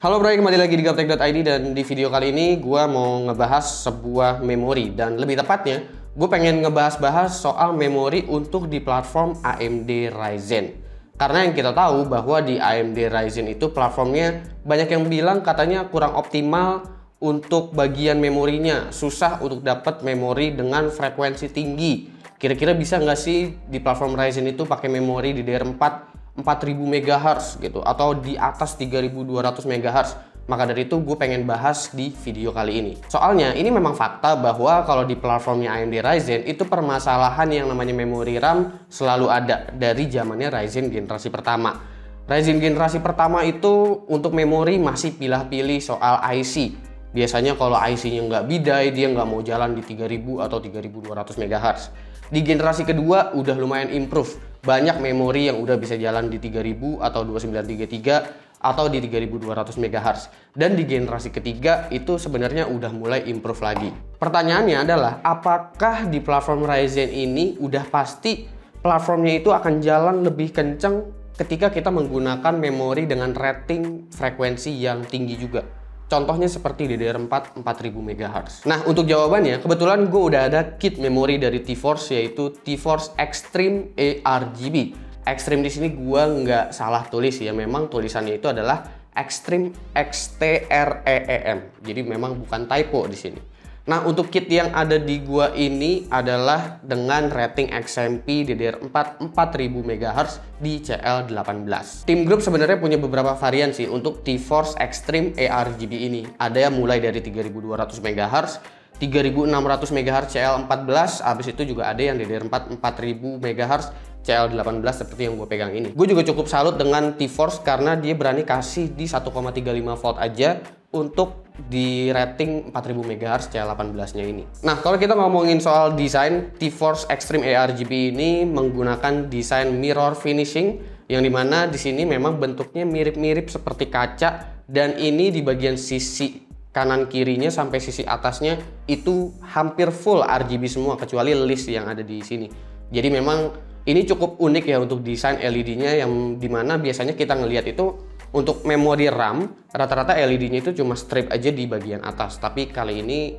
Halo bro, kembali lagi di Gaptek.id dan di video kali ini gue mau ngebahas sebuah memori dan lebih tepatnya gue pengen ngebahas soal memori untuk di platform AMD Ryzen. Karena yang kita tahu bahwa di AMD Ryzen itu platformnya banyak yang bilang katanya kurang optimal untuk bagian memorinya, susah untuk dapat memori dengan frekuensi tinggi. Kira-kira bisa nggak sih di platform Ryzen itu pakai memori di DDR4 4000 MHz gitu atau di atas 3200 MHz. Maka dari itu gue pengen bahas di video kali ini. Soalnya ini memang fakta bahwa kalau di platformnya AMD Ryzen itu permasalahan yang namanya memori RAM selalu ada dari zamannya Ryzen generasi pertama. Ryzen generasi pertama itu untuk memori masih pilih-pilih soal IC. Biasanya kalau IC-nya nggak bidai, dia nggak mau jalan di 3000 atau 3200 MHz. Di generasi kedua udah lumayan improve. Banyak memori yang udah bisa jalan di 3000 atau 2933 atau di 3200 MHz. Dan di generasi ketiga itu sebenarnya udah mulai improve lagi. Pertanyaannya adalah apakah di platform Ryzen ini udah pasti platformnya itu akan jalan lebih kenceng ketika kita menggunakan memori dengan rating frekuensi yang tinggi juga. Contohnya seperti DDR4 4000 MHz. Nah, untuk jawabannya, kebetulan gue udah ada kit memori dari T-Force, yaitu T-Force Extreme ARGB. Extreme di sini gue nggak salah tulis ya, memang tulisannya itu adalah Extreme XTREEM. Jadi memang bukan typo di sini. Nah, untuk kit yang ada di gua ini adalah dengan rating XMP DDR4 4000 MHz di CL18. Tim Group sebenarnya punya beberapa varian sih untuk T-Force Extreme ARGB ini. Ada yang mulai dari 3200 MHz, 3600 MHz CL14, habis itu juga ada yang DDR4 4000 MHz CL18 seperti yang gue pegang ini. Gue juga cukup salut dengan T-Force karena dia berani kasih di 1,35 volt aja untuk di rating 4000 MHz CL18-nya ini. Nah, kalau kita ngomongin soal desain, T-Force Extreme ARGB ini menggunakan desain mirror finishing yang dimana di sini memang bentuknya mirip-mirip seperti kaca dan ini di bagian sisi kanan kirinya sampai sisi atasnya itu hampir full RGB semua kecuali list yang ada di sini. Jadi memang ini cukup unik ya untuk desain LED-nya yang dimana biasanya kita ngelihat itu untuk memori RAM rata-rata LED-nya itu cuma strip aja di bagian atas, tapi kali ini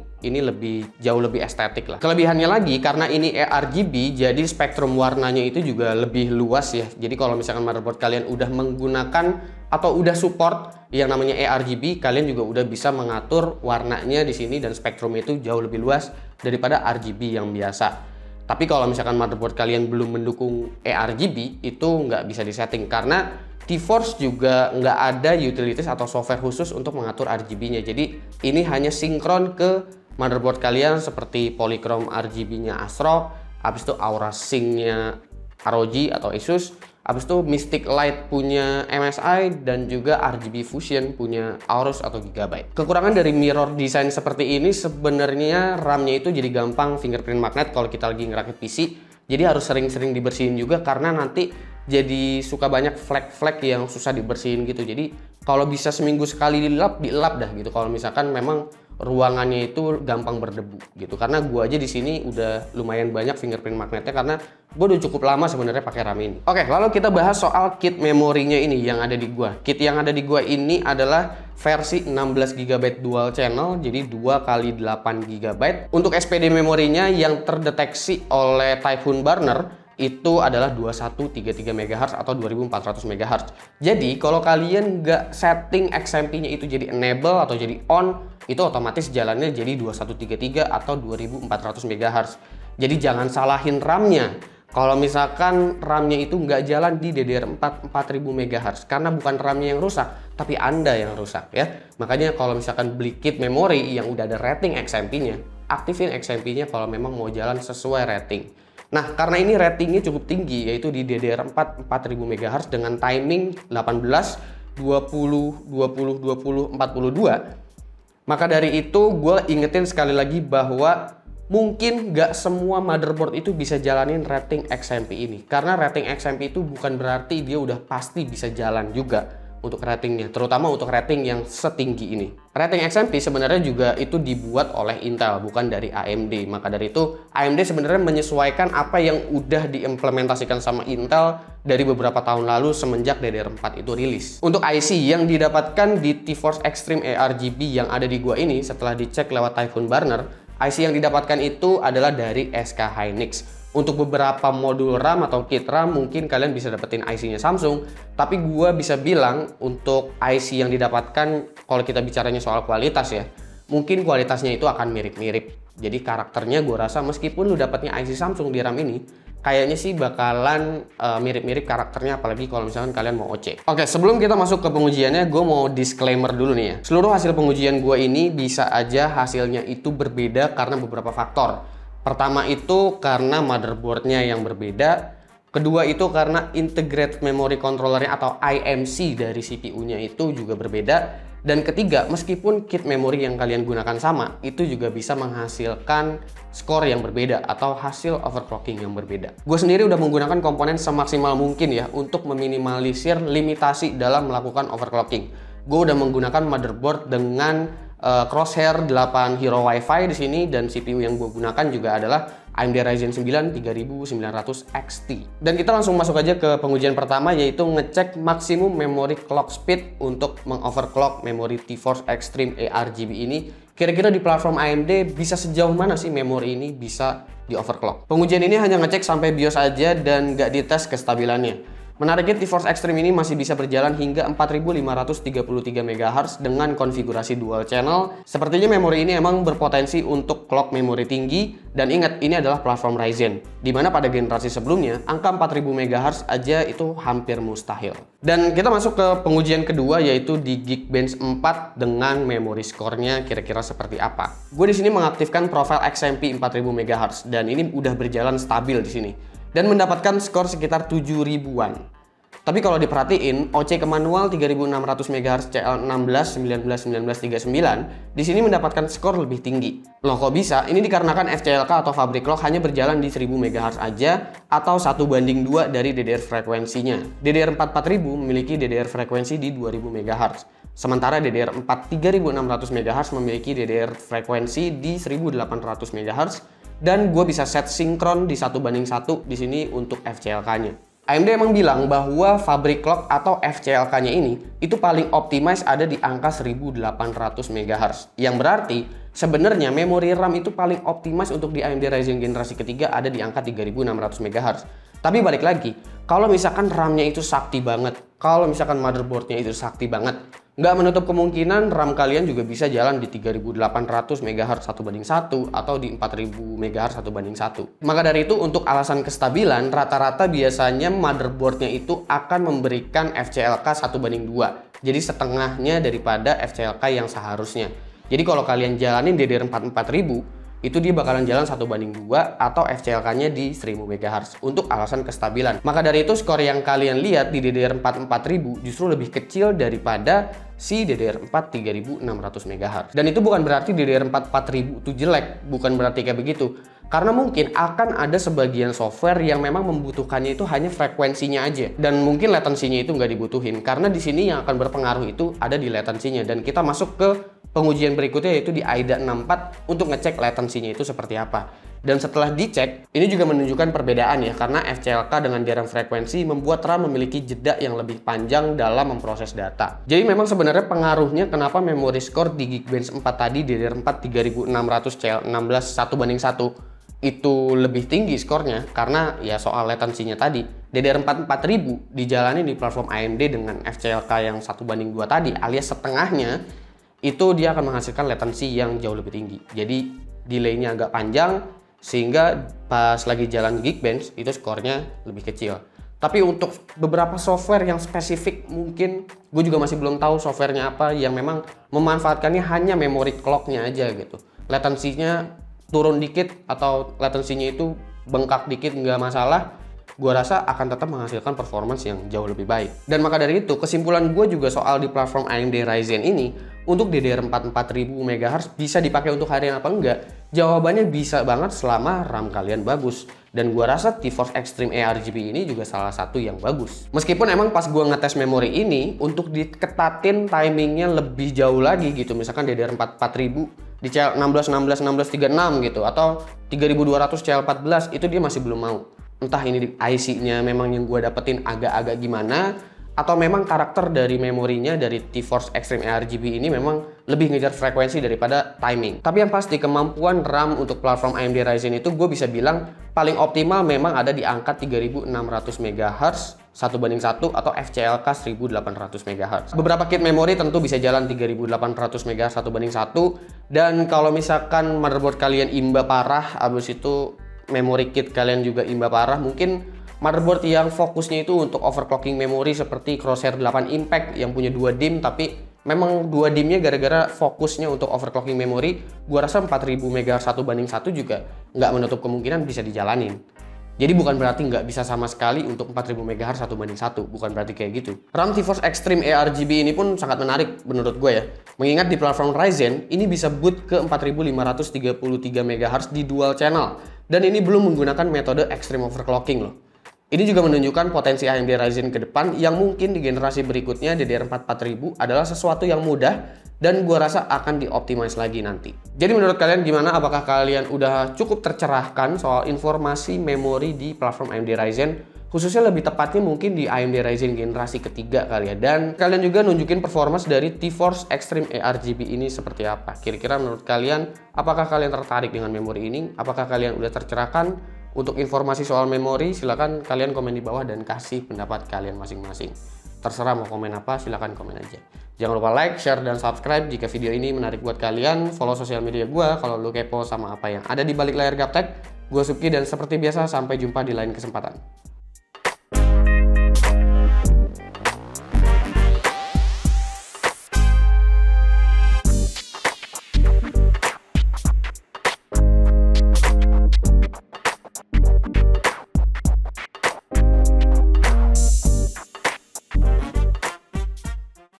jauh lebih estetik lah. Kelebihannya lagi karena ini ARGB jadi spektrum warnanya itu juga lebih luas ya. Jadi kalau misalkan motherboard kalian udah menggunakan atau udah support yang namanya ARGB, kalian juga udah bisa mengatur warnanya di sini dan spektrumnya itu jauh lebih luas daripada RGB yang biasa. Tapi kalau misalkan motherboard kalian belum mendukung ARGB itu nggak bisa disetting karena T-Force juga nggak ada utilities atau software khusus untuk mengatur RGB-nya. Jadi ini hanya sinkron ke motherboard kalian seperti Polychrome RGB-nya ASRock, habis itu Aura Sync-nya ROG atau Asus, habis itu Mystic Light punya MSI dan juga RGB Fusion punya Aorus atau Gigabyte. Kekurangan dari mirror design seperti ini sebenarnya RAM-nya itu jadi gampang fingerprint magnet kalau kita lagi ngerakit PC. Jadi harus sering-sering dibersihin juga karena nanti jadi suka banyak flek-flek yang susah dibersihin gitu. Jadi kalau bisa seminggu sekali dilap dah gitu. Kalau misalkan memang ruangannya itu gampang berdebu gitu. Karena gua aja di sini udah lumayan banyak fingerprint magnetnya karena gua udah cukup lama sebenarnya pakai RAM ini. Oke, lalu kita bahas soal kit memorinya ini yang ada di gua. Kit yang ada di gua ini adalah versi 16 GB dual channel, jadi 2x8 GB. Untuk SPD memorinya yang terdeteksi oleh Typhoon Burner itu adalah 2133 MHz atau 2400 MHz. Jadi kalau kalian nggak setting XMP-nya itu jadi enable atau jadi on, itu otomatis jalannya jadi 2133 atau 2400 MHz. Jadi jangan salahin RAM-nya. Kalau misalkan RAM-nya itu nggak jalan di DDR4 4000 MHz karena bukan RAM-nya yang rusak, tapi Anda yang rusak ya. Makanya kalau misalkan beli kit memori yang udah ada rating XMP-nya, aktifin XMP-nya kalau memang mau jalan sesuai rating. Nah, karena ini ratingnya cukup tinggi, yaitu di DDR4 4000 MHz dengan timing 18, 20, 20, 20, 42. Maka dari itu, gue ingetin sekali lagi bahwa mungkin nggak semua motherboard itu bisa jalanin rating XMP ini. Karena rating XMP itu bukan berarti dia udah pasti bisa jalan juga. untuk ratingnya, terutama untuk rating yang setinggi ini. Rating XMP sebenarnya juga itu dibuat oleh Intel, bukan dari AMD. Maka dari itu AMD sebenarnya menyesuaikan apa yang udah diimplementasikan sama Intel dari beberapa tahun lalu semenjak DDR4 itu rilis. Untuk IC yang didapatkan di TeForce Extreme ARGB yang ada di gua ini, setelah dicek lewat Typhoon Burner, IC yang didapatkan itu adalah dari SK Hynix. Untuk beberapa modul RAM atau kit RAM mungkin kalian bisa dapetin IC-nya Samsung, tapi gua bisa bilang untuk IC yang didapatkan, kalau kita bicaranya soal kualitas ya, mungkin kualitasnya itu akan mirip-mirip. Jadi karakternya gua rasa meskipun lu dapatnya IC Samsung di RAM ini, kayaknya sih bakalan mirip-mirip karakternya, apalagi kalau misalkan kalian mau OC. Oke, sebelum kita masuk ke pengujiannya, gue mau disclaimer dulu nih ya. Seluruh hasil pengujian gue ini bisa aja hasilnya itu berbeda karena beberapa faktor. Pertama itu karena motherboardnya yang berbeda. Kedua itu karena integrated memory controllernya atau IMC dari CPU-nya itu juga berbeda. Dan ketiga, meskipun kit memori yang kalian gunakan sama, itu juga bisa menghasilkan skor yang berbeda atau hasil overclocking yang berbeda. Gue sendiri udah menggunakan komponen semaksimal mungkin ya untuk meminimalisir limitasi dalam melakukan overclocking. Gue udah menggunakan motherboard dengan Crosshair 8 Hero Wi-Fi di sini, dan CPU yang gue gunakan juga adalah AMD Ryzen 9 3900 XT. Dan kita langsung masuk aja ke pengujian pertama, yaitu ngecek maksimum memory clock speed untuk mengoverclock memori TeForce Extreme ARGB ini. Kira-kira di platform AMD bisa sejauh mana sih memori ini bisa di overclock? Pengujian ini hanya ngecek sampai BIOS aja dan nggak dites kestabilannya. Menariknya, TeForce Extreme ini masih bisa berjalan hingga 4533 MHz dengan konfigurasi dual channel. Sepertinya memori ini emang berpotensi untuk clock memori tinggi, dan ingat ini adalah platform Ryzen, dimana pada generasi sebelumnya angka 4000 MHz aja itu hampir mustahil. Dan kita masuk ke pengujian kedua, yaitu di Geekbench 4 dengan memori skornya kira-kira seperti apa. Gue di sini mengaktifkan profil XMP 4000 MHz dan ini udah berjalan stabil di sini dan mendapatkan skor sekitar 7000-an. Tapi kalau diperhatiin, OC ke manual 3600 MHz CL16 19 di sini mendapatkan skor lebih tinggi. Loh kok bisa? Ini dikarenakan FCLK atau Fabric Clock hanya berjalan di 1000 MHz aja atau 1:2 dari DDR frekuensinya. DDR4 4000 memiliki DDR frekuensi di 2000 MHz. Sementara DDR4 3600 MHz memiliki DDR frekuensi di 1800 MHz. Dan gue bisa set sinkron di 1:1 di sini untuk FCLK-nya. AMD emang bilang bahwa Fabric Clock atau FCLK-nya ini itu paling optimize ada di angka 1800 MHz. Yang berarti sebenarnya memori RAM itu paling optimize untuk di AMD Ryzen generasi ketiga ada di angka 3600 MHz. Tapi balik lagi, kalau misalkan RAM-nya itu sakti banget, kalau misalkan motherboard-nya itu sakti banget, nggak menutup kemungkinan RAM kalian juga bisa jalan di 3800 MHz 1:1 atau di 4000 MHz 1:1. Maka dari itu untuk alasan kestabilan, rata-rata biasanya motherboardnya itu akan memberikan FCLK 1:2. Jadi setengahnya daripada FCLK yang seharusnya. Jadi kalau kalian jalanin DDR4 4000, itu dia bakalan jalan 1:2 atau FCLK-nya di 1000 MHz untuk alasan kestabilan. Maka dari itu skor yang kalian lihat di DDR4 4000 justru lebih kecil daripada si DDR4 3600 MHz. Dan itu bukan berarti DDR4 4000 itu jelek, bukan berarti kayak begitu. Karena mungkin akan ada sebagian software yang memang membutuhkannya itu hanya frekuensinya aja, dan mungkin latensinya itu nggak dibutuhin. Karena di sini yang akan berpengaruh itu ada di latensinya. Dan kita masuk ke pengujian berikutnya, yaitu di AIDA 64 untuk ngecek latensinya itu seperti apa. Dan setelah dicek, ini juga menunjukkan perbedaan ya, karena FCLK dengan DRAM frekuensi membuat RAM memiliki jeda yang lebih panjang dalam memproses data. Jadi memang sebenarnya pengaruhnya kenapa memori skor di Geekbench 4 tadi DDR4 3600 CL16 1:1 itu lebih tinggi skornya, karena ya soal latensinya tadi. DDR4 4000 dijalani di platform AMD dengan FCLK yang 1:2 tadi, alias setengahnya, itu dia akan menghasilkan latensi yang jauh lebih tinggi. Jadi delay-nya agak panjang, sehingga pas lagi jalan Geekbench itu skornya lebih kecil. Tapi untuk beberapa software yang spesifik, mungkin gue juga masih belum tahu softwarenya apa, yang memang memanfaatkannya hanya memory clock-nya aja gitu. Latensinya turun dikit atau latensinya itu bengkak dikit nggak masalah, gue rasa akan tetap menghasilkan performance yang jauh lebih baik. Dan maka dari itu, kesimpulan gue juga soal di platform AMD Ryzen ini, untuk DDR4 4000 MHz bisa dipakai untuk harian apa enggak? Jawabannya bisa banget selama RAM kalian bagus. Dan gua rasa TeForce Extreme ARGB ini juga salah satu yang bagus. Meskipun emang pas gua ngetes memori ini untuk diketatin timingnya lebih jauh lagi gitu. Misalkan DDR4 4000 di CL16 16 16 36 gitu atau 3200 CL14 itu dia masih belum mau. Entah ini IC-nya memang yang gua dapetin agak-agak gimana, atau memang karakter dari memorinya dari TeForce Extreme ARGB ini memang lebih ngejar frekuensi daripada timing. Tapi yang pasti kemampuan RAM untuk platform AMD Ryzen itu gue bisa bilang paling optimal memang ada di angka 3600 MHz 1:1 atau FCLK 1800 MHz. Beberapa kit memori tentu bisa jalan 3800 MHz 1:1, dan kalau misalkan motherboard kalian imba parah, abis itu memori kit kalian juga imba parah, mungkin motherboard yang fokusnya itu untuk overclocking memori seperti Crosshair 8 Impact yang punya 2 DIMM, tapi memang 2 DIMM-nya gara-gara fokusnya untuk overclocking memori, gua rasa 4000 MHz 1:1 juga nggak menutup kemungkinan bisa dijalanin. Jadi bukan berarti nggak bisa sama sekali untuk 4000 MHz 1:1, bukan berarti kayak gitu. RAM TeForce Extreme ARGB ini pun sangat menarik menurut gue ya. Mengingat di platform Ryzen, ini bisa boot ke 4533 MHz di dual channel. Dan ini belum menggunakan metode extreme overclocking loh. Ini juga menunjukkan potensi AMD Ryzen ke depan yang mungkin di generasi berikutnya DDR4 4000 adalah sesuatu yang mudah dan gua rasa akan dioptimize lagi nanti. Jadi menurut kalian gimana? Apakah kalian udah cukup tercerahkan soal informasi memori di platform AMD Ryzen? Khususnya lebih tepatnya mungkin di AMD Ryzen generasi ketiga kali ya. Dan kalian juga nunjukin performance dari TeForce Extreme ARGB ini seperti apa. Kira-kira menurut kalian, apakah kalian tertarik dengan memori ini? Apakah kalian udah tercerahkan? Untuk informasi soal memori, silahkan kalian komen di bawah dan kasih pendapat kalian masing-masing. Terserah mau komen apa, silahkan komen aja. Jangan lupa like, share, dan subscribe jika video ini menarik buat kalian. Follow sosial media gue kalau lu kepo sama apa yang ada di balik layar Gaptek. Gue Subki dan seperti biasa sampai jumpa di lain kesempatan.